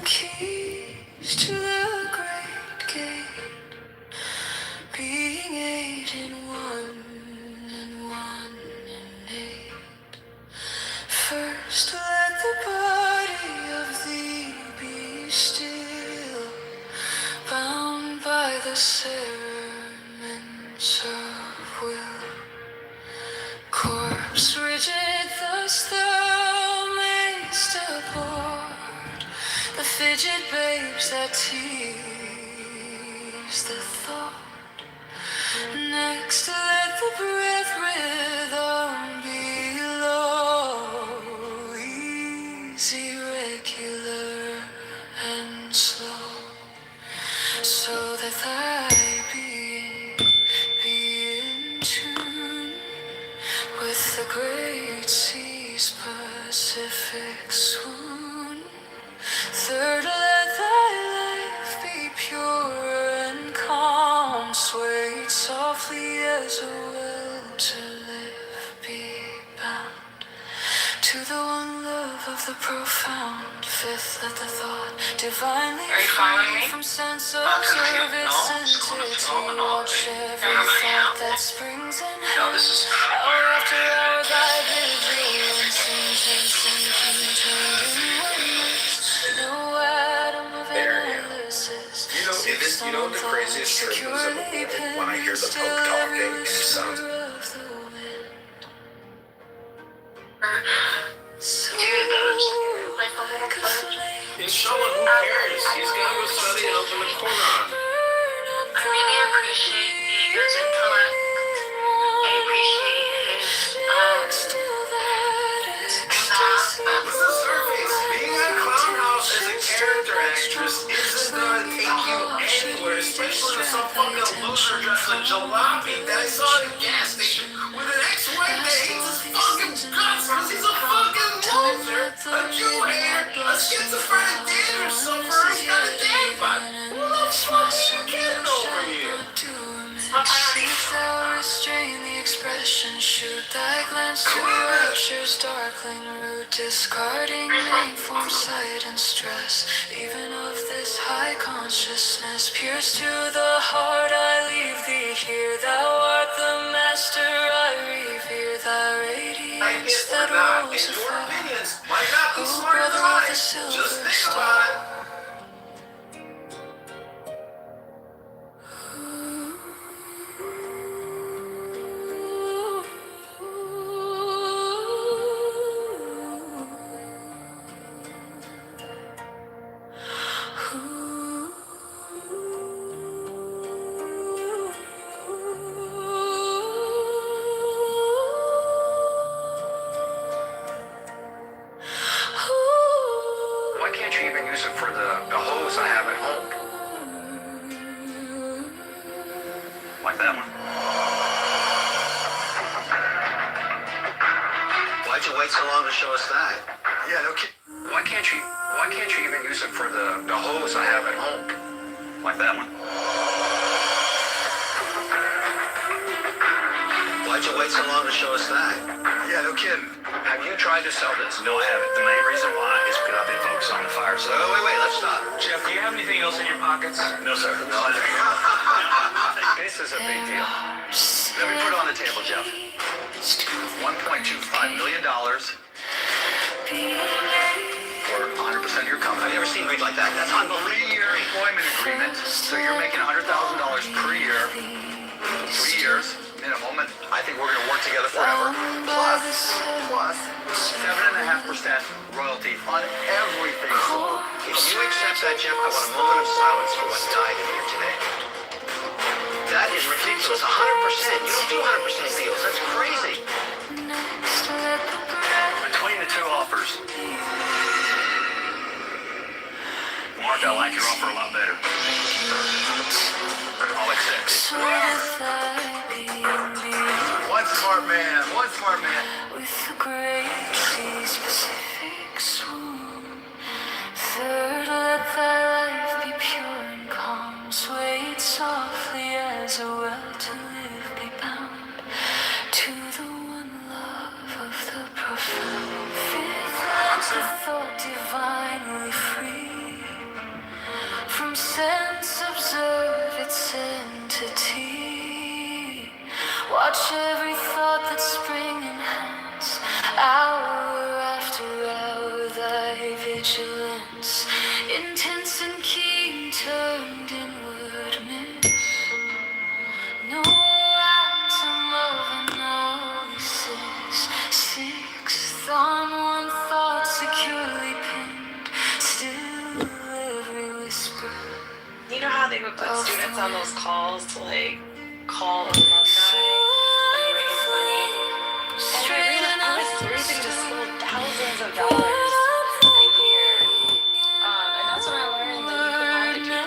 keys to the great gate, being 8 in 1 and 1 in 8. First let the body of thee be still, bound by the cerements of will. Corpse rigid, thus thou mayst abhor the fidget babes that tease the thought. Next let the breath rhythm be low, easy, regular, and slow, so that thy being be in tune with the great sea's Pacific swoon. Third, let thy life be pure and calm, swayed softly as a will to live be bound to the one love of the profound. Fifth, let the thought divinely free from sense observe its entity. Watch every thought that springs and hangs. Hour after hour thy vigilance intense and continuous. No atom of analysis. You know what the craziest trick is of the moment? When I hear the Pope talking and it sounds... He's showing who cares. He's got to study up in the Quran. I really appreciate his intellect. I appreciate his What's the surface? Being on Clown House as a character actress isn't going to take you anywhere, especially to some fucking loser dressed in jalopy that I saw at the gas station with an ex-wife that hates his fucking guts because he's a fucking loser, a Jew hater, a schizophrenic dater sufferer, he's got a dad bod. Who the fuck are you kidding over here? If thou restrain the expression, shoot thy glance to rapture's darkling root, discarding main form, sight, and stress, even of this high consciousness. Pierce to the heart, I leave thee here. Thou art the master, I revere thy radiance that rolls Your afar. opinions might not be O smarter than brother of mine. the silver Just think star. about it. Why can't you even use it for the hose I have at home? Like that one. Why'd you wait so long to show us that? Yeah, no kidding. Why can't you even use it for the hose I have at home? Like that one. Why'd you wait so long to show us that? Yeah, no kidding. Have you tried to sell this? No, I haven't. The main reason why is because I've been focused on the fire. So Wait, let's stop. Jeff, do you have anything else in your pockets? no, sir. No, I don't. This is a big deal. Let me put it on the table, Jeff. $1.25 million for 100% of your company. I've never seen read like that. That's unbelievable. 3-year employment agreement, so you're making $100,000 per year, 3 years minimum, and I think we're going to work together forever. Plus 7.5% royalty on everything sold. If you accept that, Jeff, I want a moment of silence for what died in here today. That is ridiculous. 100%. You don't do 100% deals. That's crazy. Between the two offers, Mark, I like your offer a lot better. I'll accept it. One smart man. With the great sea's Pacific swoon. Third, let thy life be pure and calm, swayed softly as a well to live be bound to the one love of the profound. Fifth, let the thought divinely free. sense observe its entity. Watch every thought that spring enhance. Hour after hour, thy vigilance, intense and keen, turned inward miss. No atom of analysis, sixth on one thought securely pinned. Still every whisper. You know how they would put students on those calls to like call alumni and raise money? And I was raising just little thousands of dollars a year. And that's when I learned that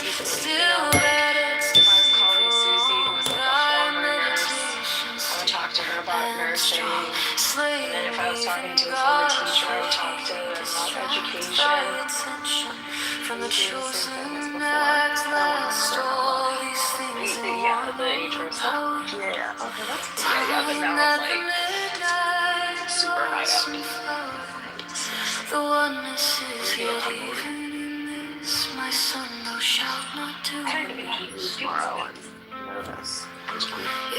you can lie to people very easily. You know, like if I was calling Susie, who was like a former nurse, I would talk to her about nursing. And then if I was talking to a former teacher, I would talk to her about education. From the chosen Act last, all these things yeah, the intro song. Yeah, okay, that's cool. Yeah, but that was like super high up. The oneness is yet even in this. My son, thou shalt not do. I don't even eat tomorrow. I'm nervous.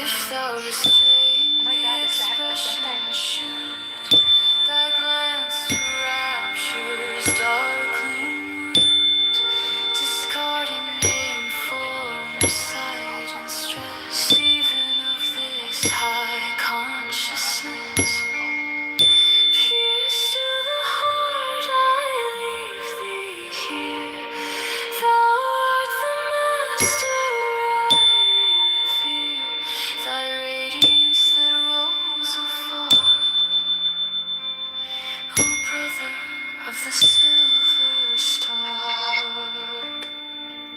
If thou restrain the expression, should thy glance to rapture's darkling root, discarding name, form, sight, and stress, even of this high consciousness. Pierce to the heart, I leave thee here. Thou art the master, I revere thy radiance that rolls afar. O brother of the silver star.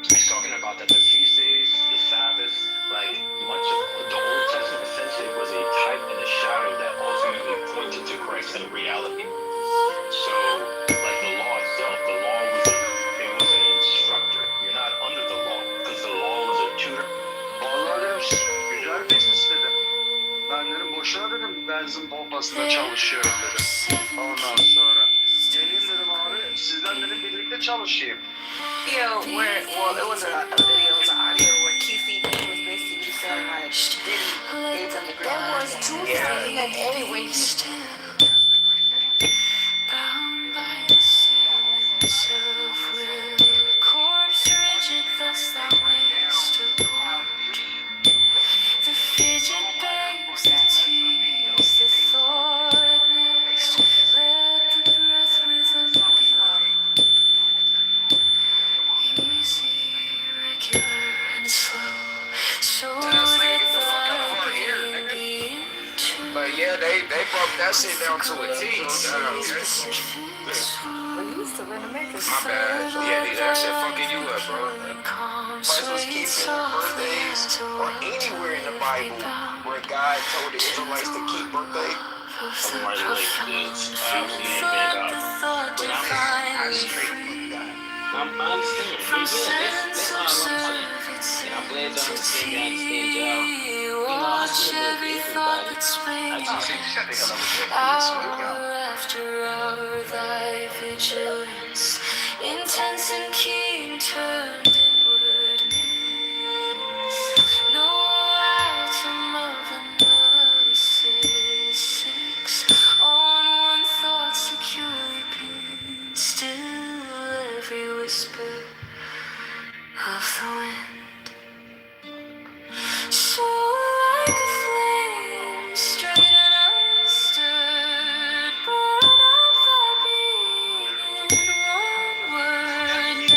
He's talking about that the feast days, the Sabbath, like much of the Old Testament essentially was a type and a shadow that ultimately pointed to Christ and reality. So, like the law itself, the law was an instructor. You're not under the law because the law was a tutor. Vallahi demiş, güzel business dedim. Ben dedim boşuna dedim benzin pompasında çalışıyorum dedim. Ondan sonra geleyim dedim abi sizden dedim birlikte çalışayım. Video where, well, it was a video, it was an audio where Keefe was basically saying like, Diddy is underground. That was too like anyway. Bound by the sense of will, corpse rigid, thus thou mayst abort. The fidget bangs, the tease, the thought next. Let the breath rhythm be easy, regular, and slow. So that thy brain be in tune. But yeah, they broke that shit down to a T. My bad. Yeah, that shit fucking you up, bro. Christ was keeping birthdays or anywhere in the Bible where God told the Israelites to keep birthday. Somebody like this, absolutely ain't bad out. But I'm straight with that. I understand. That's all I'm saying. And I'm glad y'all understand. I understand y'all. You know, I still love everybody. I just Hour after hour, thy vigilance, intense and keen, turned inward miss. No atom of analysis, six on one thought securely pinned. Still every whisper of the wind. So like a flame, straight and unstirred, born of thy being in one word.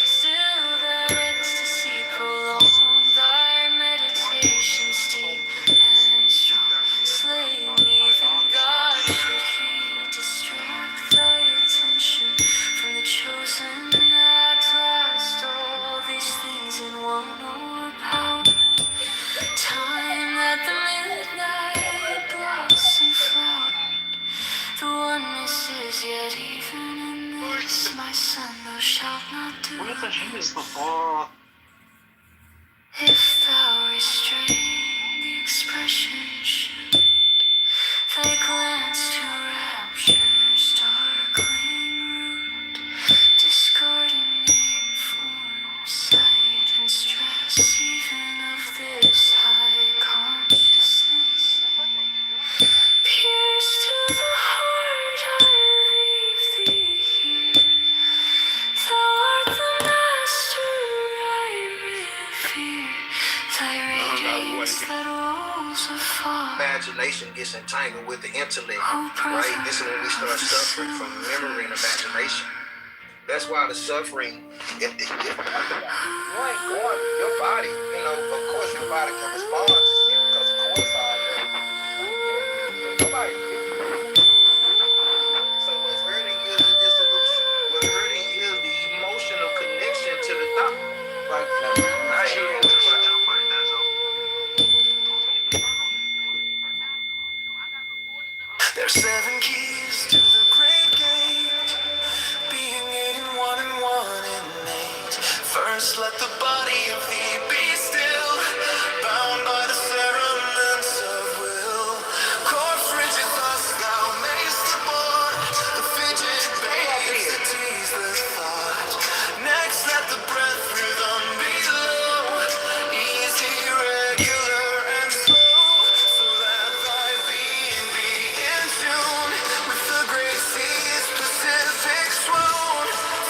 Still that ecstasy prolonged, thy meditations deep and strong. Slaying even God, should he distract thy attention from the chosen act last, all these things in one overpower. Time that the midnight blossom flowered, the oneness is yet even in this. My son, thou shalt not do. What the hell is the ball? If thou restrain the expression, should thy glance to rapture's darkling root, discarding name, form, imagination gets entangled with the intellect, right? This is when we start suffering from memory and imagination. That's why the suffering, if you ain't going, your body, you know, of course your body can respond to it because of cortisol. Nobody. So what's hurting you is the dissolution. What's hurting you is the emotional connection to the thought. Like, I hear it. There's 7 keys to the great gate, being 8 and 1 and 1 and 8. First, let the body of thee be still, bound by the cerements of will. Cord frigid thus thou mayst abort, the fidget babes to tease the thought. Next, let the breath rhythm be low, easy, regular, and slow, so that thy being be in tune with the great sea's Pacific swoon.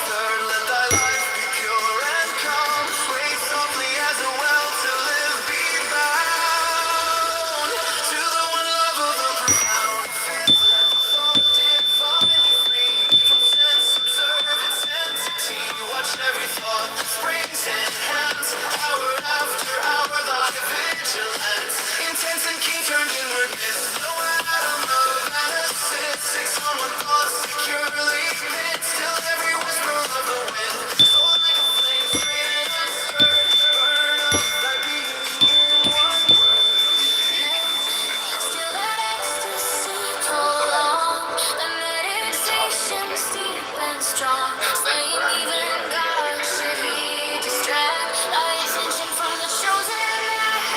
Third, let thy life be pure and calm, wait softly as a well to live be bound to the one love of the profound. Fifth, let the thought divinely free from sense, observe its entity. Watch every thought that springs in hands, hour after hour thy vigilance, intense and keen turned inwardness. No atom of analysis, 6 on one thought securely knit, till every whisper of the wind, so like a flame straight and unstirred, burn up thy being in one word. Still that ecstasy prolonged, the meditation is deep and strong, slaying even God should he distract thy attention from the chosen act.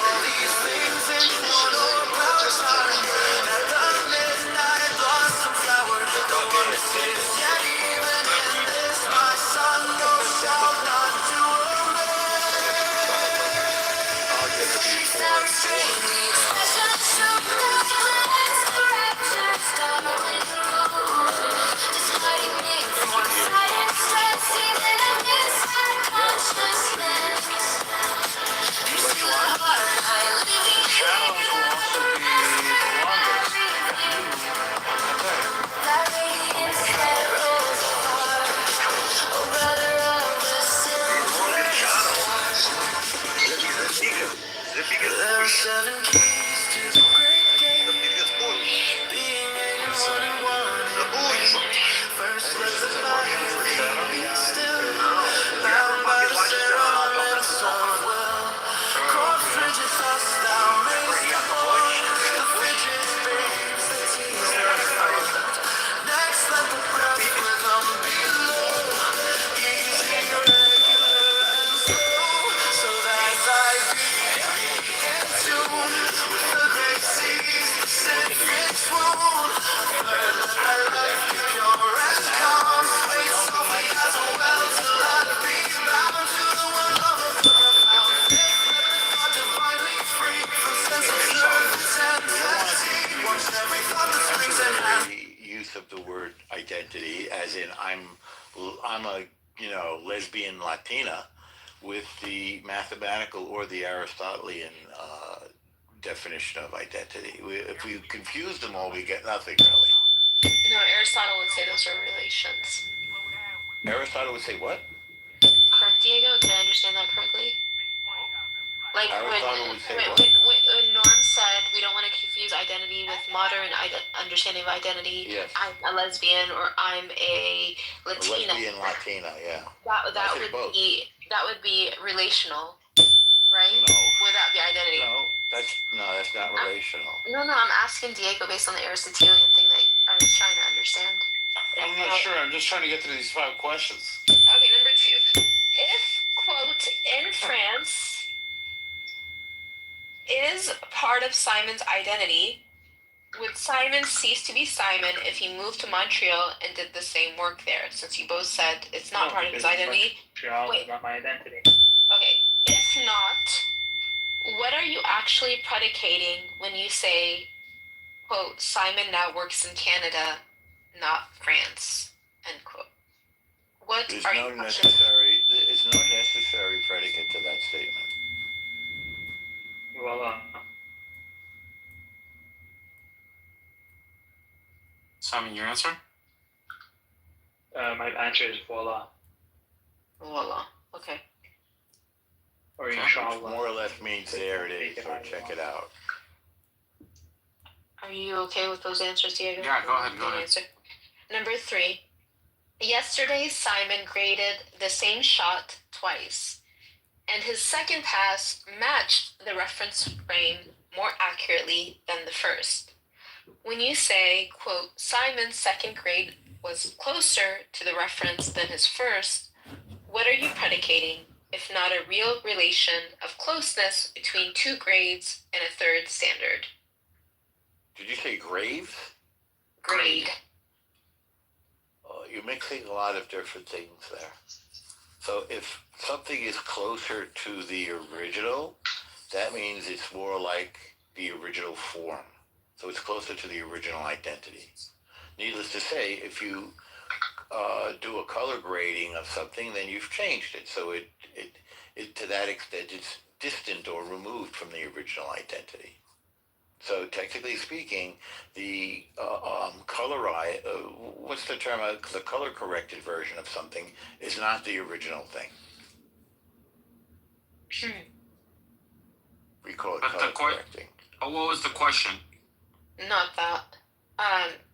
All these things in one power time, at the midnight blossom flower, the witnesses, yet even in this my son, thou shalt not do There are 7 keys to the great gate, being 8 and 1 and 1 and 8. First, let the body be still, bound by the cerements of will. Cord frigid thus thou mayst abort, the fidget babes that tease their thought. Next, let the breath rhythm be low, easy, regular, and slow, so that thy being in tune with the great sea's Pacific swoon. Third, let thy life be pure and calm, wait softly as a well till that be bound to the one love of the profound. Fifth, let the thought divinely free from sense of service and entity. Watch every thought that springs in hand. Use of the word identity, as in I'm a lesbian Latina, with the mathematical or the Aristotelian definition of identity. If we confuse them all, we get nothing really. No, Aristotle would say those are relations. Aristotle would say what? Correct, Diego? Did I understand that correctly? Like Aristotle would say what? when Norm said we don't want to confuse identity with modern understanding of identity. Yes. I'm a lesbian or I'm a Latina. A lesbian Latina, yeah. That would be relational, right? No. Without the identity. No, that's not relational. No, I'm asking Diego based on the Aristotelian thing that I was trying to understand. I'm not sure. I'm just trying to get through these 5 questions. Okay, number 2. If, quote, in France is part of Simon's identity, would Simon cease to be Simon if he moved to Montreal and did the same work there? Since you both said it's not part of his identity. Montreal is not my identity. Okay, if not, what are you actually predicating when you say, quote, Simon now works in Canada, not France, end quote? What There's are no you necessary predicate to that statement. Well, Simon, your answer? My answer is voila. Voila. Okay. Or Okay. inshallah. More or less means there it is, or check it out. Are you okay with those answers, Diego? Yeah, go ahead. Answer. Number 3. Yesterday, Simon graded the same shot twice, and his second pass matched the reference frame more accurately than the first. When you say, quote, Simon's second grade was closer to the reference than his first, what are you predicating, if not a real relation of closeness between 2 grades and a third standard? Did you say graves? Grade. You're mixing a lot of different things there. So if something is closer to the original, that means it's more like the original form. So it's closer to the original identity. Needless to say, if you do a color grading of something, then you've changed it. So it to that extent, it's distant or removed from the original identity. So technically speaking, the what's the term? The color-corrected version of something is not the original thing. We call it But color correcting. Oh, what was the question? Not that.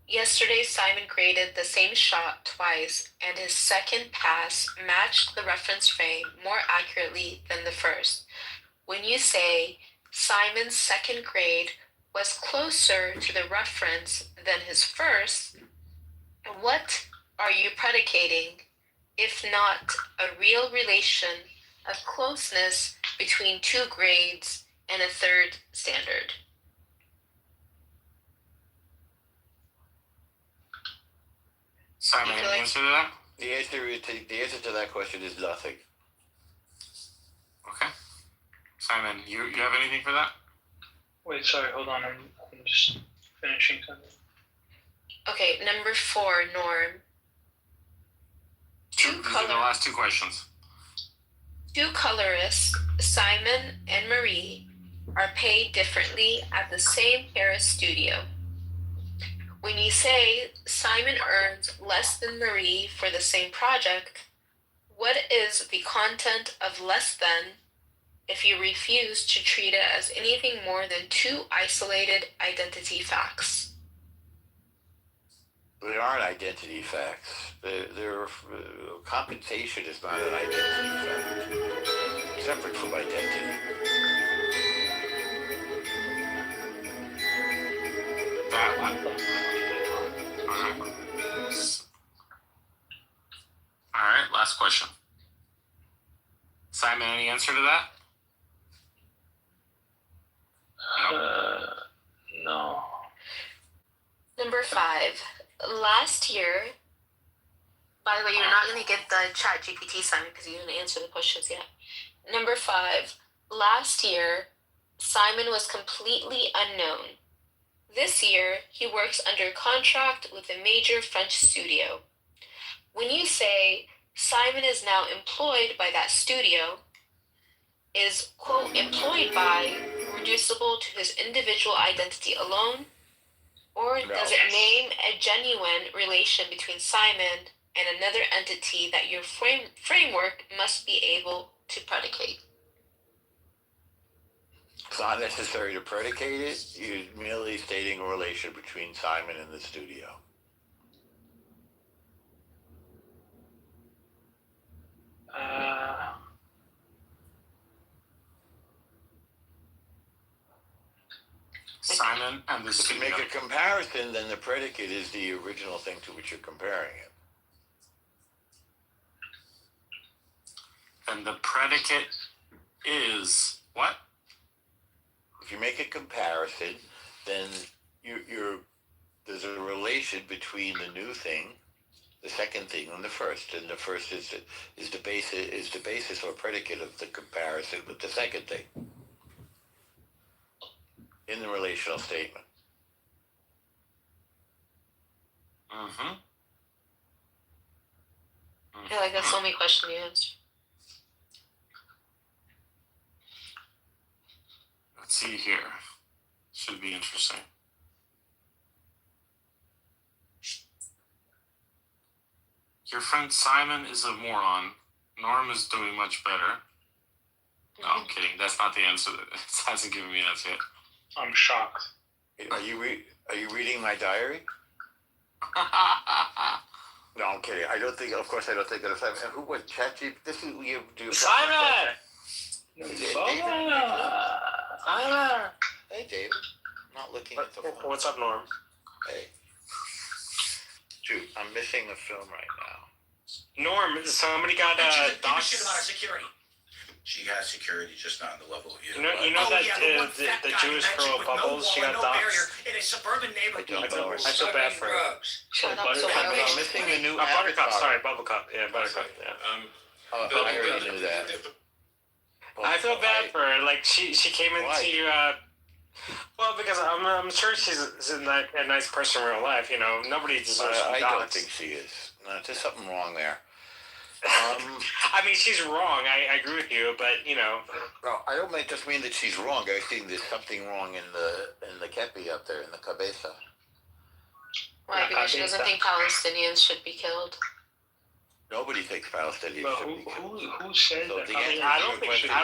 Yesterday, Simon graded the same shot twice, and his second pass matched the reference frame more accurately than the first. When you say Simon's second grade was closer to the reference than his first, what are you predicating, if not a real relation of closeness between 2 grades and a third standard? Simon, any answer to that? The answer to that question is nothing. Okay. Simon, you have anything for that? Wait, sorry, hold on. I'm just finishing something. Okay, number 4, Norm. These are the last 2 questions. 2 colorists, Simon and Marie, are paid differently at the same Paris studio. When you say Simon earns less than Marie for the same project, what is the content of less than if you refuse to treat it as anything more than 2 isolated identity facts? They aren't identity facts. Compensation is not an identity fact. Separate from identity. That one. All right, last question. Simon, any answer to that? No. Number 5, last year, by the way, you're not going to get the chat GPT, Simon, because you didn't answer the questions yet. Number 5, last year, Simon was completely unknown. This year, he works under contract with a major French studio. When you say Simon is now employed by that studio, is, quote, employed by reducible to his individual identity alone? Or does it name a genuine relation between Simon and another entity that your framework must be able to predicate? It's not necessary to predicate it. You're merely stating a relation between Simon and the studio. Simon and the If you studio. make a comparison, then the predicate is the original thing to which you're comparing it. And the predicate is what? If you make a comparison, then there's a relation between the new thing, the second thing, and the first. And the first is the basis or predicate of the comparison with the second thing in the relational statement. Mm-hmm. I feel like that's the only question you answered. Let's see here. Should be interesting. Your friend Simon is a moron. Norm is doing much better. No, I'm kidding. That's not the answer. It hasn't given me an answer yet. I'm shocked. Are you reading my diary? No, I'm kidding. I don't think. Of course, I don't think that. And who was ChatGPT? This is you do. Simon! Simon! Hey, David. I'm not looking at the phone. What's up, Norm? Hey. Shoot, I'm missing the film right now. Norm, somebody got Give a shit about our security. She has security, just not on the level of you. You know that the Jewish girl Bubbles, she got doxxed. In a suburban neighborhood. I feel bad for her. Shut up, so I'm missing the new Buttercup, Avatar. sorry, Buttercup. Yeah, Buttercup, yeah. I already knew that. I feel bad for her. Like, she came into, well, because I'm sure she's a nice person in real life, you know. Nobody deserves to be I don't doxxed. think she is. No, there's something wrong there. I mean, she's wrong. I agree with you, but, you know. No, I don't just mean that she's wrong. I think there's something wrong in the kepi up there, in the cabeza. Why? Because she doesn't think Palestinians should be killed. Nobody thinks Palestinians But should be killed. who said So that? the I mean, answer I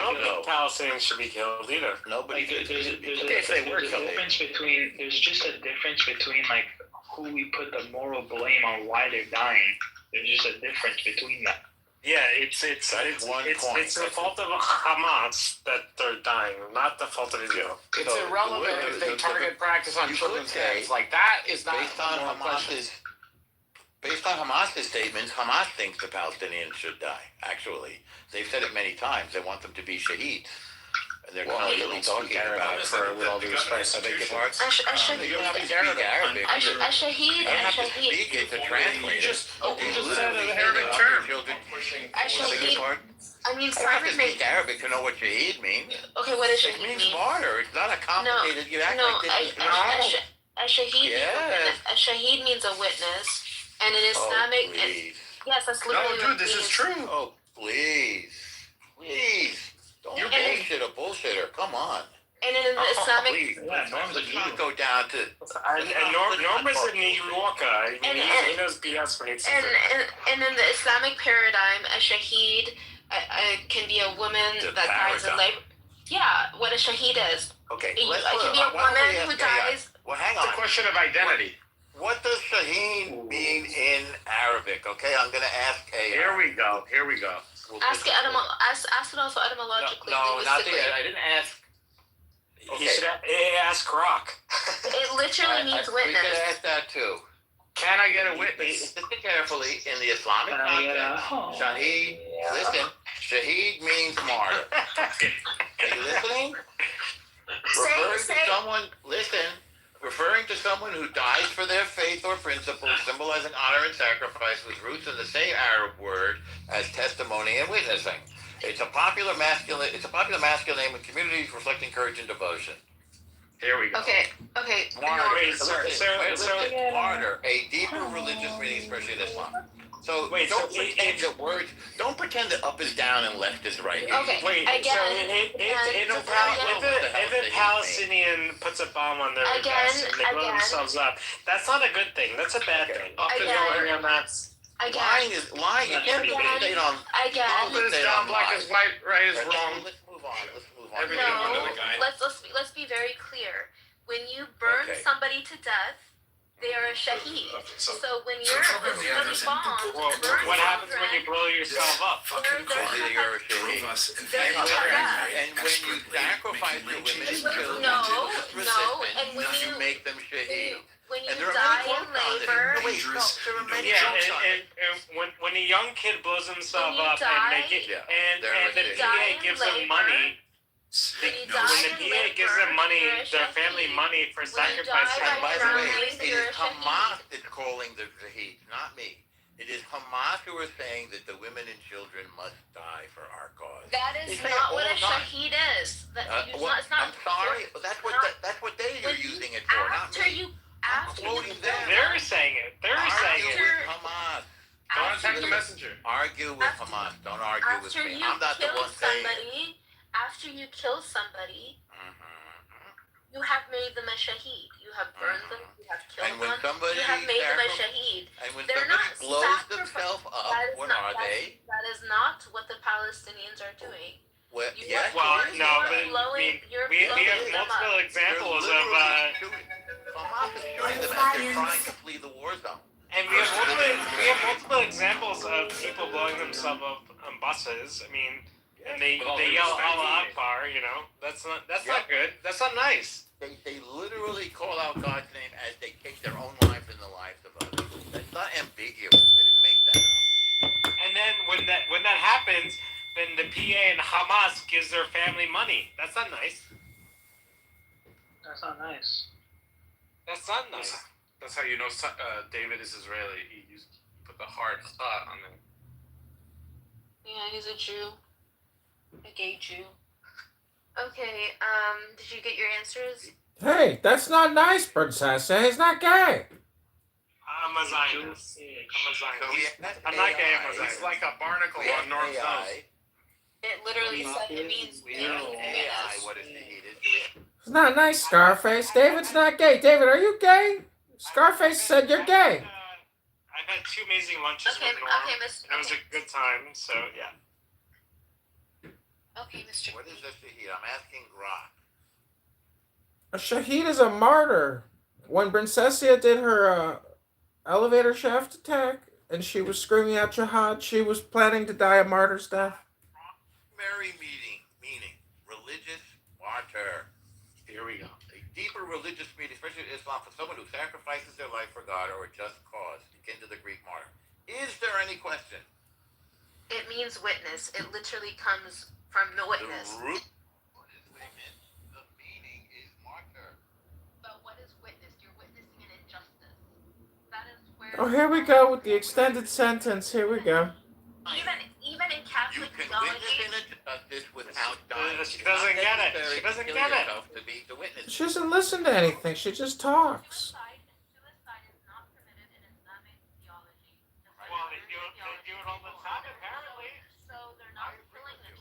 don't is no. think Palestinians should be killed either. Nobody Like, thinks they should be killed. there's If they were a killed, difference between. There's just a difference between like who we put the moral blame on why they're dying. There's just a difference between that. Yeah, it's the fault of Hamas that they're dying, not the fault of Israel. It's So, irrelevant if they target practice on you children's could say, heads. Like, that is not based on a moral question. Hamas's statements, Hamas thinks the Palestinians should die. Actually, they've said it many times. They want them to be shaheeds, and they're constantly talking about it. With all due respect, I beg your pardon. You don't have to speak Arabic. Ashahid, You don't have to Ashahid. speak it to translate it. You just said an Arabic term. Ashahid. I mean, You don't have to Simon made. speak Arabic to know what shaheed means. Okay, what does It shaheed means mean? martyr. It's not a complicated. You act like this is normal. A shaheed means a Yes. witness. A shaheed means a witness, and in Islamic, please. yes, that's literally what it means. true. Oh, please. Don't bullshit a bullshitter. Come on. And in the Islamic, Please. Yeah, Norm's a Let's not Jew. go down to. And Norm is a New Yorker. I mean, he knows BS when he says it. and in the Islamic paradigm, a shaheed can be a woman The that dies in paradigm. labor. Yeah, what a shaheed is. Okay, It let's can be a why don't we woman ask who AI? dies. Well, hang It's a on. question of identity. What does Shaheen mean in Arabic? Okay, I'm going to ask AI. Here we go. We'll Ask it listen to ask it also etymologically, No, not linguistically. the. I didn't ask. You should ask Rock. It literally means We could witness. ask that too. Can I get a witness? Listen carefully. In the Islamic context, Shaheed, listen, Shaheed means martyr. Are you listening? Referring to someone who dies for their faith or principles, symbolizing honor and sacrifice, with roots in the same Arab word as testimony and witnessing. It's a popular masculine name in communities reflecting courage and devotion. Here we go. Okay. Martyr, Wait, so- martyr, a deeper religious meaning, especially in Islam. So Wait, don't so pretend that words. Don't pretend that up is down and left is right. Okay. Wait, Again, so again. if a Palestinian puts a bomb on their vest and they blow themselves up, that's not a good thing. That's a bad thing. Up is Again. over. On that. Lying is lying. You can't fixate on. Again. Up is down, black is white, right is wrong. Let's move on. Everything under No, the guy. let's be very clear. When you burn Okay. somebody to death, they are a shaheed. So when you're program the Israeli others and bombs, Well, burn what happens when you children, blow yourself up? Fucking They're- call You're a drove shahid. us and They're they not were bad. And when you sacrifice your women and children No, to the no, resistance, and when you you- make them shaheed. when you And there are die many in quotes on it. labor, No, wait, no, there are many Yeah, quotes on it. and when a young kid blows himself When you up die- and they get Yeah, and they're the like die DA in gives them labor, money. when you No, die When the in DA gives them labor, money, you're a their family shaheed. money for When you sacrifice. die And by the way, drowning, it you're is a shaheed. Hamas that's calling the shaheed, not me. It is Hamas who are saying that the women and children must die for our cause. That is They say not it what a all the time. shaheed is. That, it's not. I'm sorry, but that's what they are When you- using it for, not After me. you, I'm after you quoting them. They're saying it. They're saying Argue it. with Hamas. Don't after attack the you- messenger. Argue with After- Hamas. Don't argue with after me. you I'm not the kill one saying it. somebody, after you kill somebody, Mhm. You have made them a shaheed. You have burned them. You have killed And when them. somebody You have made them a shaheed. and when They're somebody not blows themselves up, what are they? That is not what the Palestinians are doing. Well, You yes, Well, it is. no, but blowing, you're we blowing have them multiple up. examples of, Hamas is shooting them as they're trying to flee the war zone. and we have multiple examples of people blowing themselves up on buses. I mean, and they yell Allah Akbar. You know, that's not good. That's not nice. They literally call out God's name as they take their own lives and the lives of others. That's not ambiguous. They didn't make that up. And then when that happens, then the PA and Hamas gives their family money. That's not nice. That's not nice. That's not nice. That's how you know David is Israeli. He put the hard on him. Yeah, he's a Jew. A gay Jew. Okay, did you get your answers? Hey, that's not nice, Princess. He's not gay. I'm a Zionist. I'm not gay, I'm a Zionist. He's like a barnacle on North Zone. It literally said it means AI, what is it? It's not nice, Scarface. David's not gay. David, are you gay? Scarface said you're gay. I've had 2 amazing lunches with Norm. Okay, Mr. And it was a good time, so yeah. Okay, Mr. What is a shaheed? I'm asking Grok. A shaheed is a martyr. When Princessia did her elevator shaft attack and she was screaming out jihad, she was planning to die a martyr's death. Primary meaning religious martyr. Here we go. A deeper religious meaning, especially in Islam, for someone who sacrifices their life for God or a just cause, akin to the Greek martyr. Is there any question? It means witness. It literally comes from the witness. The root the meaning is martyr. But what is witness? You're witnessing an injustice. That is where. Oh, here we go with the extended sentence. Here we go. Even in Catholic You can theology. witness injustice without dying. She doesn't get it. She doesn't get it. To be the witness. She doesn't listen to anything. She just talks. Suicide is not permitted in Islamic theology. Well, they do it all the time, apparently. So they're not killing them.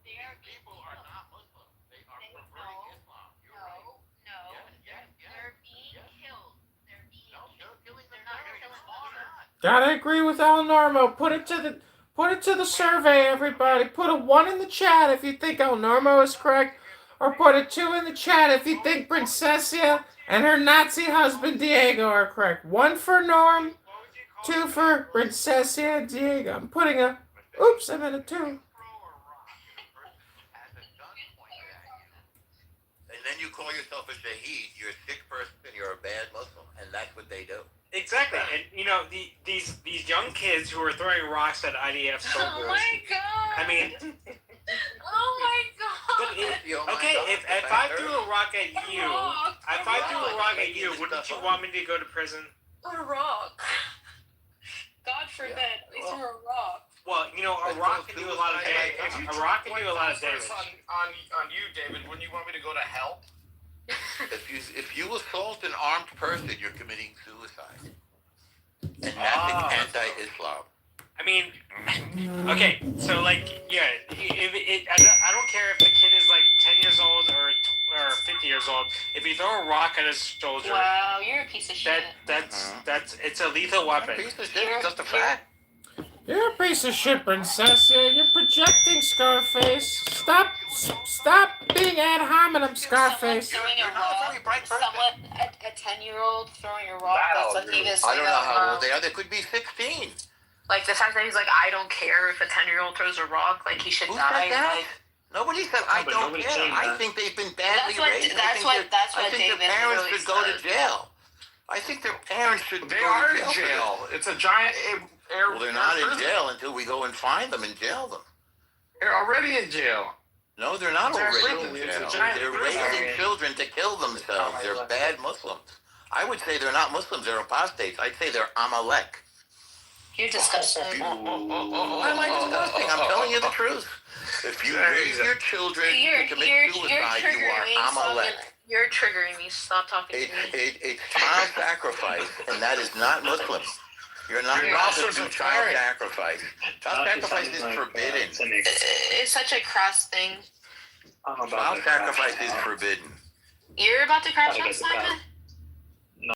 They are People are not Muslim. They are perverting Islam. You're right. No. Yes. They're being killed. They're being They're killing They're not killing them. Gotta agree with El Normo. Put it to the survey, everybody. Put a 1 in the chat if you think El Normo is correct, or put a 2 in the chat if you think Princessia and her Nazi husband Diego are correct. 1 for Norm, 2 for Princessia and Diego. I'm putting a. Oops, I meant a 2. And then you call yourself a shaheed. You're a sick person. You're a bad Muslim, and that's what they do. Exactly, and you know these young kids who are throwing rocks at IDF soldiers. Oh my god! I mean, oh my god! If I threw a rock at you, wouldn't you want me to go to prison? A rock. God forbid. We threw a rock. Well, you know, a rock can do a lot of damage. A rock can do a lot of damage. On you, David, wouldn't you want me to go to hell? If you assault an armed person, you're committing suicide, and that's anti-Islam. I mean, okay, so like, yeah, I don't care if the kid is like 10 years old or 50 years old. If you throw a rock at a soldier, Wow, you're a piece of shit. That's it's a lethal weapon. Piece of shit, just a fact. You're a piece of shit, Princessia. You're projecting, Scarface. Stop being ad hominem, Scarface. Throwing a rock. A 10-year-old throwing a rock. That's like he was. I don't know how old they are. They could be 16. Like the fact that he's like, I don't care if a 10-year-old throws a rock. Like he should Who die. said that? Like, Nobody said I don't care. I think they've been badly raised. That's what I think David their parents really should go to said. jail. I think their parents should They go are to in jail. It's a giant air. Well, they're not in jail until we go and find them and jail them. They're already in jail. No, they're not They're already in prison. It's a jail. giant They're prison. raising children to kill themselves. They're bad Muslims. I would say they're not Muslims. They're apostates. I'd say they're Amalek. You're disgusting. Why am I disgusting? I'm telling you the truth. If you raise your children to commit suicide, you are Amalek. You're triggering me. Stop talking to me. It's child sacrifice, and that is not Muslim. You're not allowed to do child sacrifice. Child sacrifice is forbidden. It's such a crass thing. Child sacrifice is forbidden. You're about to crash Gotta out, get the car. Simon?